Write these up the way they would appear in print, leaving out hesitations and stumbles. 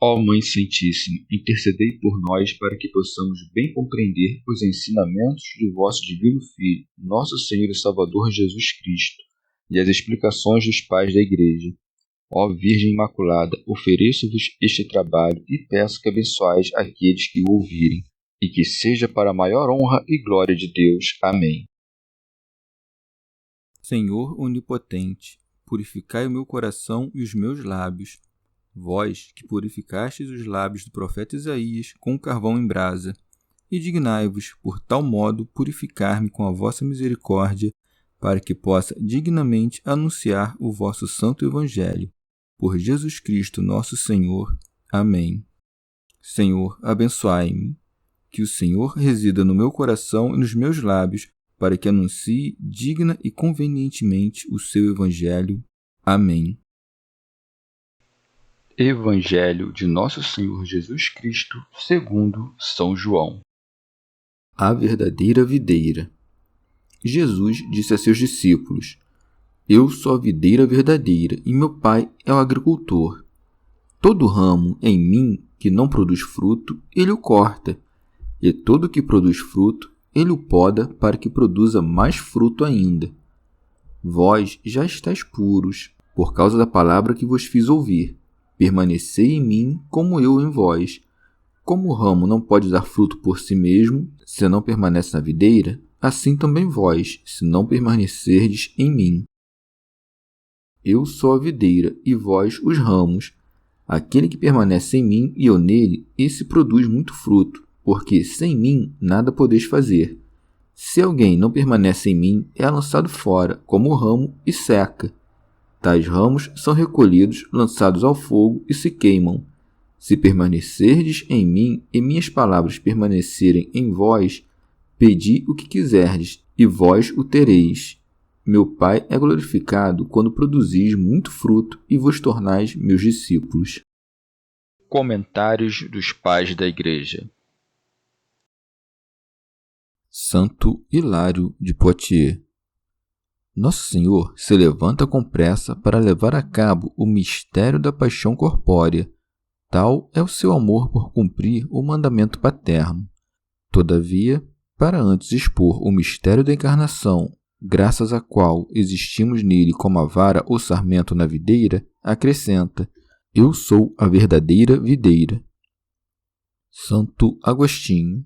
Ó Mãe Santíssima, intercedei por nós para que possamos bem compreender os ensinamentos de vosso Divino Filho, nosso Senhor e Salvador Jesus Cristo, e as explicações dos pais da Igreja. Ó Virgem Imaculada, ofereço-vos este trabalho e peço que abençoais aqueles que o ouvirem, e que seja para a maior honra e glória de Deus. Amém. Senhor onipotente, purificai o meu coração e os meus lábios. Vós, que purificastes os lábios do profeta Isaías com carvão em brasa, e dignai-vos, por tal modo, purificar-me com a vossa misericórdia, para que possa dignamente anunciar o vosso santo Evangelho. Por Jesus Cristo nosso Senhor. Amém. Senhor, abençoai-me. Que o Senhor resida no meu coração e nos meus lábios, para que anuncie digna e convenientemente o seu Evangelho. Amém. Evangelho de Nosso Senhor Jesus Cristo, segundo São João. A verdadeira videira. Jesus disse a seus discípulos: Eu sou a videira verdadeira e meu Pai é o agricultor. Todo ramo em mim que não produz fruto, ele o corta, e todo que produz fruto, ele o poda para que produza mais fruto ainda. Vós já estáis puros, por causa da palavra que vos fiz ouvir. Permanecei em mim como eu em vós. Como o ramo não pode dar fruto por si mesmo, se não permanece na videira, assim também vós, se não permanecerdes em mim. Eu sou a videira, e vós os ramos. Aquele que permanece em mim e eu nele, esse produz muito fruto, porque sem mim nada podeis fazer. Se alguém não permanece em mim, é lançado fora, como o ramo, e seca. Tais ramos são recolhidos, lançados ao fogo e se queimam. Se permanecerdes em mim e minhas palavras permanecerem em vós, pedi o que quiserdes, e vós o tereis. Meu Pai é glorificado quando produzis muito fruto e vos tornais meus discípulos. Comentários dos Pais da Igreja. Santo Hilário de Poitiers. Nosso Senhor se levanta com pressa para levar a cabo o mistério da paixão corpórea. Tal é o seu amor por cumprir o mandamento paterno. Todavia, para antes expor o mistério da encarnação, graças à qual existimos nele como a vara ou sarmento na videira, acrescenta: Eu sou a verdadeira videira. Santo Agostinho.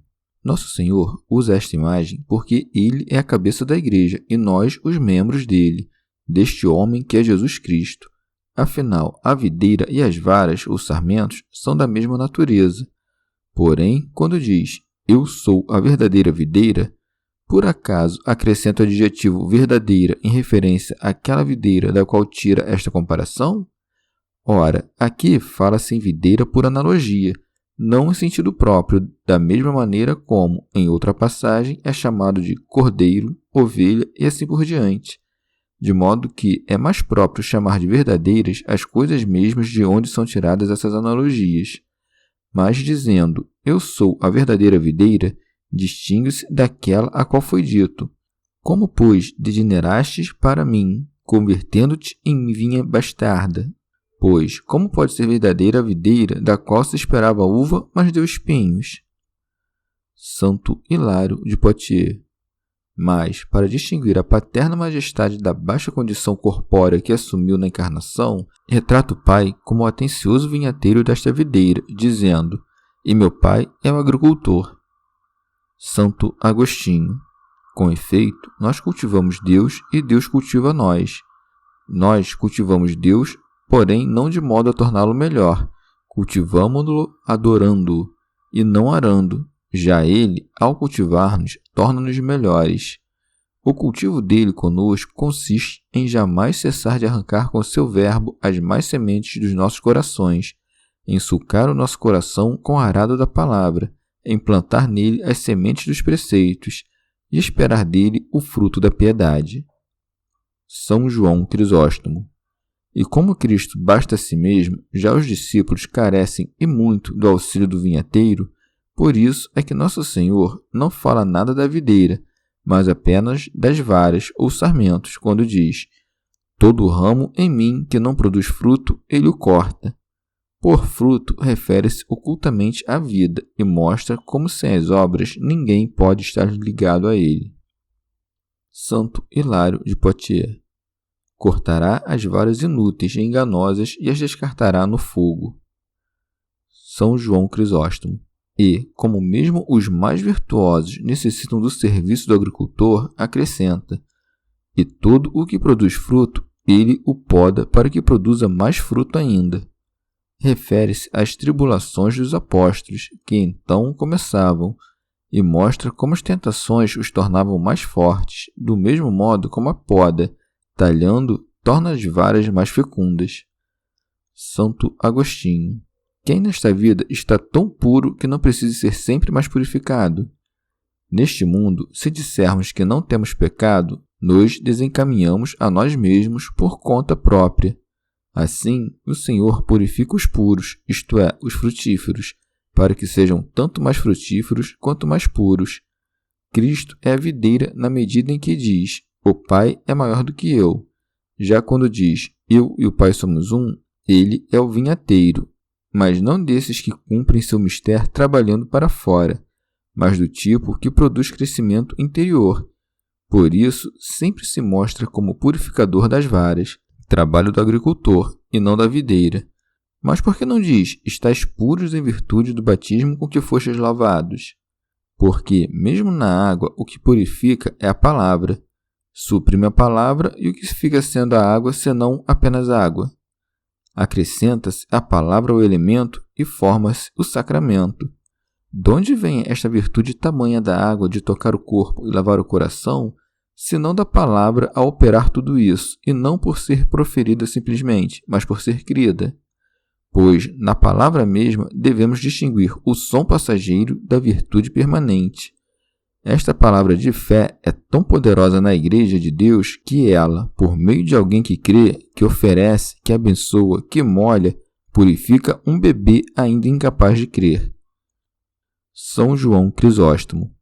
Nosso Senhor usa esta imagem porque Ele é a cabeça da Igreja e nós os membros dele, deste homem que é Jesus Cristo. Afinal, a videira e as varas ou sarmentos são da mesma natureza. Porém, quando diz Eu sou a verdadeira videira, por acaso acrescenta o adjetivo verdadeira em referência àquela videira da qual tira esta comparação? Ora, aqui fala-se em videira por analogia, não em sentido próprio, da mesma maneira como, em outra passagem, é chamado de cordeiro, ovelha e assim por diante, de modo que é mais próprio chamar de verdadeiras as coisas mesmas de onde são tiradas essas analogias. Mas dizendo, eu sou a verdadeira videira, distingue-se daquela a qual foi dito. Como, pois, degenerastes para mim, convertendo-te em vinha bastarda? Pois, como pode ser verdadeira a videira da qual se esperava a uva, mas deu espinhos? Santo Hilário de Poitiers. Mas, para distinguir a paterna majestade da baixa condição corpórea que assumiu na encarnação, retrata o Pai como o atencioso vinhateiro desta videira, dizendo: E meu Pai é o agricultor. Santo Agostinho. Com efeito, nós cultivamos Deus e Deus cultiva nós. Nós cultivamos Deus, porém não de modo a torná-lo melhor. Cultivamo-lo adorando-o e não arando. Já ele, ao cultivar-nos, torna-nos melhores. O cultivo dele conosco consiste em jamais cessar de arrancar com seu verbo as mais sementes dos nossos corações, em sulcar o nosso coração com o arado da palavra, em plantar nele as sementes dos preceitos e esperar dele o fruto da piedade. São João Crisóstomo. E como Cristo basta a si mesmo, já os discípulos carecem e muito do auxílio do vinhateiro. Por isso é que Nosso Senhor não fala nada da videira, mas apenas das varas ou sarmentos, quando diz: Todo ramo em mim que não produz fruto, ele o corta. Por fruto refere-se ocultamente à vida e mostra como sem as obras ninguém pode estar ligado a ele. Santo Hilário de Poitiers. Cortará as varas inúteis e enganosas e as descartará no fogo. São João Crisóstomo. E, como mesmo os mais virtuosos necessitam do serviço do agricultor, acrescenta: e todo o que produz fruto, ele o poda para que produza mais fruto ainda. Refere-se às tribulações dos apóstolos, que então começavam, e mostra como as tentações os tornavam mais fortes, do mesmo modo como a poda, talhando, torna as varas mais fecundas. Santo Agostinho. Quem nesta vida está tão puro que não precisa ser sempre mais purificado? Neste mundo, se dissermos que não temos pecado, nos desencaminhamos a nós mesmos por conta própria. Assim, o Senhor purifica os puros, isto é, os frutíferos, para que sejam tanto mais frutíferos quanto mais puros. Cristo é a videira na medida em que diz: o Pai é maior do que eu. Já quando diz: eu e o Pai somos um, ele é o vinhateiro, mas não desses que cumprem seu mistério trabalhando para fora, mas do tipo que produz crescimento interior. Por isso, sempre se mostra como purificador das varas, trabalho do agricultor e não da videira. Mas por que não diz: estáis puros em virtude do batismo com que fostes lavados? Porque, mesmo na água, o que purifica é a palavra. Suprime a palavra e o que fica sendo a água senão apenas água? Acrescenta-se a palavra ao elemento e forma-se o sacramento. De onde vem esta virtude tamanha da água de tocar o corpo e lavar o coração, senão da palavra a operar tudo isso, e não por ser proferida simplesmente, mas por ser crida? Pois, na palavra mesma, devemos distinguir o som passageiro da virtude permanente. Esta palavra de fé é tão poderosa na Igreja de Deus que ela, por meio de alguém que crê, que oferece, que abençoa, que molha, purifica um bebê ainda incapaz de crer. São João Crisóstomo.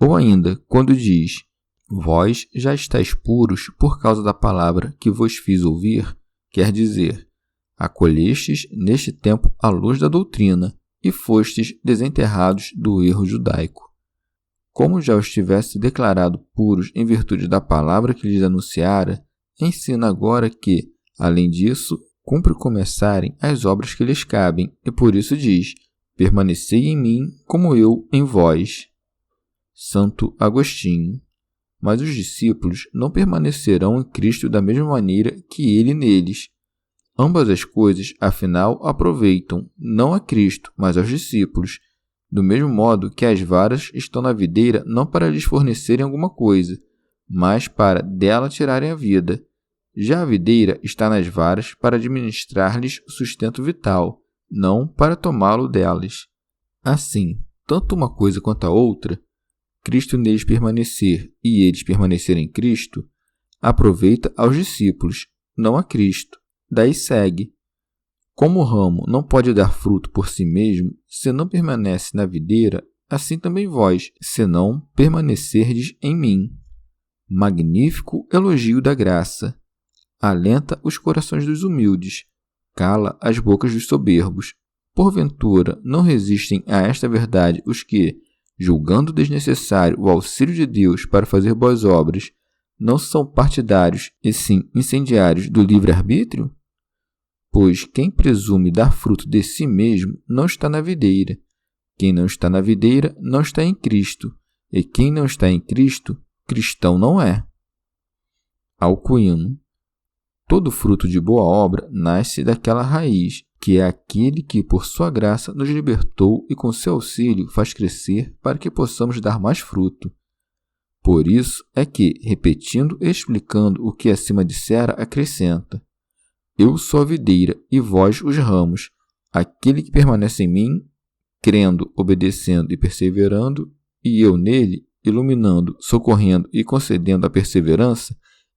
Ou ainda, quando diz: vós já estáis puros por causa da palavra que vos fiz ouvir, quer dizer: acolhestes neste tempo a luz da doutrina e fostes desenterrados do erro judaico. Como já os tivesse declarado puros em virtude da palavra que lhes anunciara, ensina agora que, além disso, cumpre começarem as obras que lhes cabem, e por isso diz: permanecei em mim como eu em vós. Santo Agostinho. Mas os discípulos não permanecerão em Cristo da mesma maneira que ele neles. Ambas as coisas, afinal, aproveitam, não a Cristo, mas aos discípulos, do mesmo modo que as varas estão na videira não para lhes fornecerem alguma coisa, mas para dela tirarem a vida. Já a videira está nas varas para administrar-lhes o sustento vital, não para tomá-lo delas. Assim, tanto uma coisa quanto a outra, Cristo neles permanecer e eles permanecerem em Cristo, aproveita aos discípulos, não a Cristo. Daí segue: como o ramo não pode dar fruto por si mesmo, se não permanece na videira, assim também vós, se não permanecerdes em mim. Magnífico elogio da graça. Alenta os corações dos humildes, cala as bocas dos soberbos. Porventura, não resistem a esta verdade os que, julgando desnecessário o auxílio de Deus para fazer boas obras, não são partidários e sim incendiários do livre-arbítrio? Pois quem presume dar fruto de si mesmo não está na videira. Quem não está na videira não está em Cristo. E quem não está em Cristo, cristão não é. Alcuino. Todo fruto de boa obra nasce daquela raiz, que é aquele que, por sua graça, nos libertou e com seu auxílio faz crescer para que possamos dar mais fruto. Por isso é que, repetindo e explicando o que acima dissera, acrescenta: eu sou a videira e vós os ramos. Aquele que permanece em mim, crendo, obedecendo e perseverando, e eu nele, iluminando, socorrendo e concedendo a perseverança,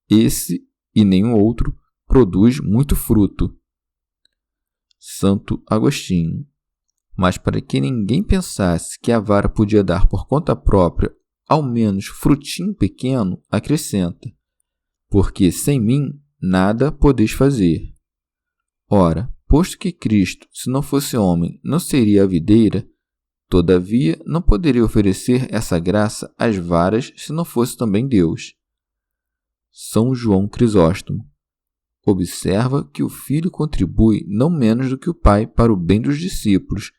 esse e nenhum outro produz muito fruto. Santo Agostinho. Mas para que ninguém pensasse que a vara podia dar por conta própria ao menos frutinho pequeno, acrescenta: porque sem mim nada podeis fazer. Ora, posto que Cristo, se não fosse homem, não seria a videira, todavia não poderia oferecer essa graça às varas se não fosse também Deus. São João Crisóstomo. Observa que o Filho contribui não menos do que o Pai para o bem dos discípulos,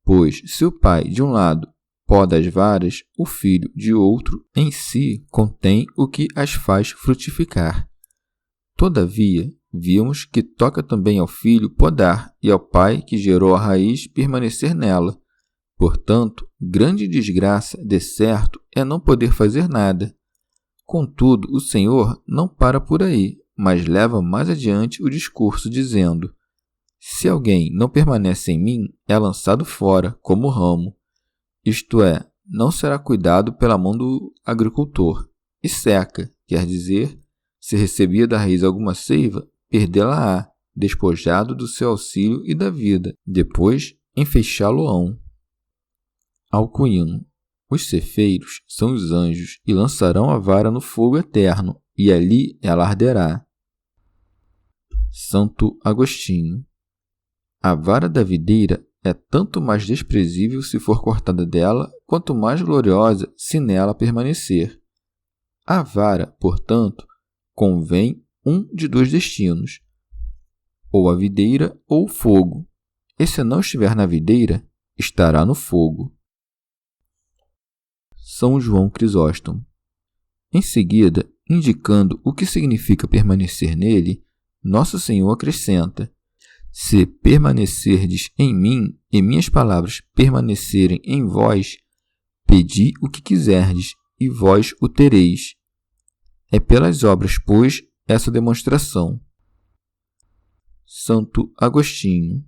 pois, se o Pai, de um lado, poda as varas, o Filho, de outro, em si contém o que as faz frutificar. Todavia, vimos que toca também ao Filho podar e ao Pai, que gerou a raiz, permanecer nela. Portanto, grande desgraça, de certo, é não poder fazer nada. Contudo, o Senhor não para por aí, mas leva mais adiante o discurso, dizendo: se alguém não permanece em mim, é lançado fora, como ramo. Isto é, não será cuidado pela mão do agricultor, e seca, quer dizer, se recebia da raiz alguma seiva, perdê-la-á, despojado do seu auxílio e da vida, depois enfeixá-lo-ão. Alcuino. Os cefeiros são os anjos, e lançarão a vara no fogo eterno, e ali ela arderá. Santo Agostinho. A vara da videira é tanto mais desprezível se for cortada dela, quanto mais gloriosa se nela permanecer. A vara, portanto, convém um de dois destinos, ou a videira ou o fogo, e se não estiver na videira, estará no fogo. São João Crisóstomo. Em seguida, indicando o que significa permanecer nele, Nosso Senhor acrescenta: se permanecerdes em mim e minhas palavras permanecerem em vós, pedi o que quiserdes e vós o tereis. É pelas obras, pois, essa demonstração. Santo Agostinho.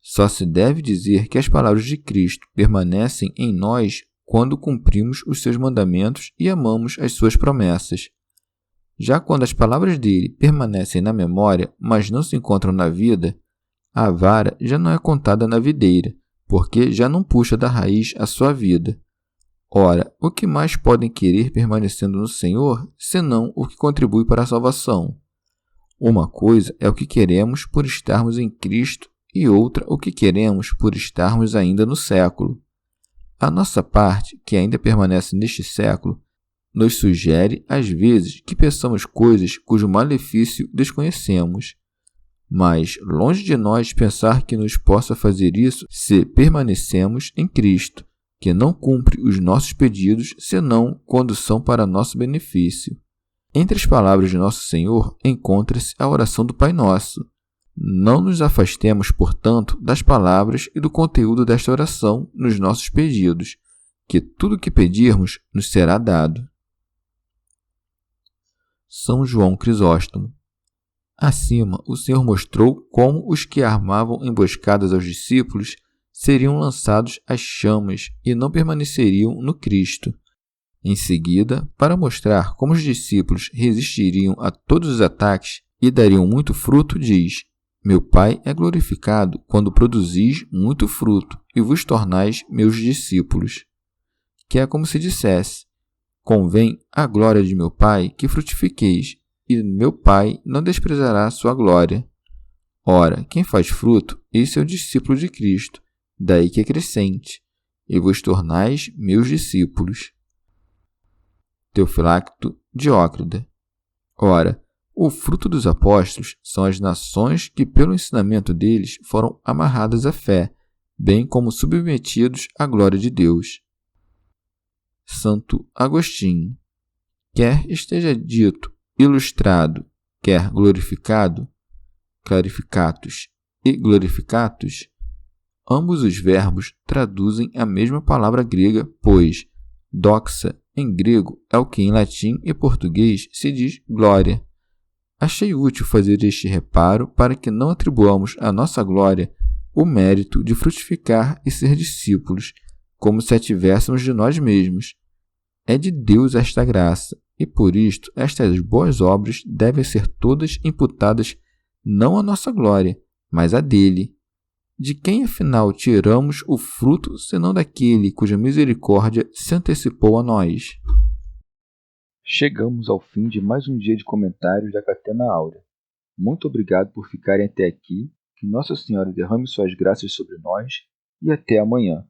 Só se deve dizer que as palavras de Cristo permanecem em nós quando cumprimos os seus mandamentos e amamos as suas promessas. Já quando as palavras dele permanecem na memória, mas não se encontram na vida, a vara já não é contada na videira, porque já não puxa da raiz a sua vida. Ora, o que mais podem querer permanecendo no Senhor, senão o que contribui para a salvação? Uma coisa é o que queremos por estarmos em Cristo e outra o que queremos por estarmos ainda no século. A nossa parte, que ainda permanece neste século, nos sugere, às vezes, que peçamos coisas cujo malefício desconhecemos. Mas, longe de nós pensar que nos possa fazer isso se permanecemos em Cristo, que não cumpre os nossos pedidos, senão quando são para nosso benefício. Entre as palavras de Nosso Senhor encontra-se a oração do Pai Nosso. Não nos afastemos, portanto, das palavras e do conteúdo desta oração nos nossos pedidos, que tudo o que pedirmos nos será dado. São João Crisóstomo. Acima, o Senhor mostrou como os que armavam emboscadas aos discípulos seriam lançados às chamas e não permaneceriam no Cristo. Em seguida, para mostrar como os discípulos resistiriam a todos os ataques e dariam muito fruto, diz: meu Pai é glorificado quando produzis muito fruto e vos tornais meus discípulos. Que é como se dissesse: convém à glória de meu Pai que frutifiqueis, e meu Pai não desprezará sua glória. Ora, quem faz fruto, esse é o discípulo de Cristo, daí que é crescente, e vos tornais meus discípulos. Teofilacto Diócrida. Ora, o fruto dos apóstolos são as nações que, pelo ensinamento deles, foram amarradas à fé, bem como submetidos à glória de Deus. Santo Agostinho. Quer esteja dito, ilustrado, quer glorificado, clarificatus e glorificatus, ambos os verbos traduzem a mesma palavra grega, pois doxa em grego é o que em latim e português se diz glória. Achei útil fazer este reparo para que não atribuamos à nossa glória o mérito de frutificar e ser discípulos, como se a tivéssemos de nós mesmos. É de Deus esta graça, e por isto estas boas obras devem ser todas imputadas não à nossa glória, mas à dele. De quem, afinal, tiramos o fruto, senão daquele cuja misericórdia se antecipou a nós? Chegamos ao fim de mais um dia de comentários da Catena Áurea. Muito obrigado por ficarem até aqui. Que Nossa Senhora derrame suas graças sobre nós e até amanhã.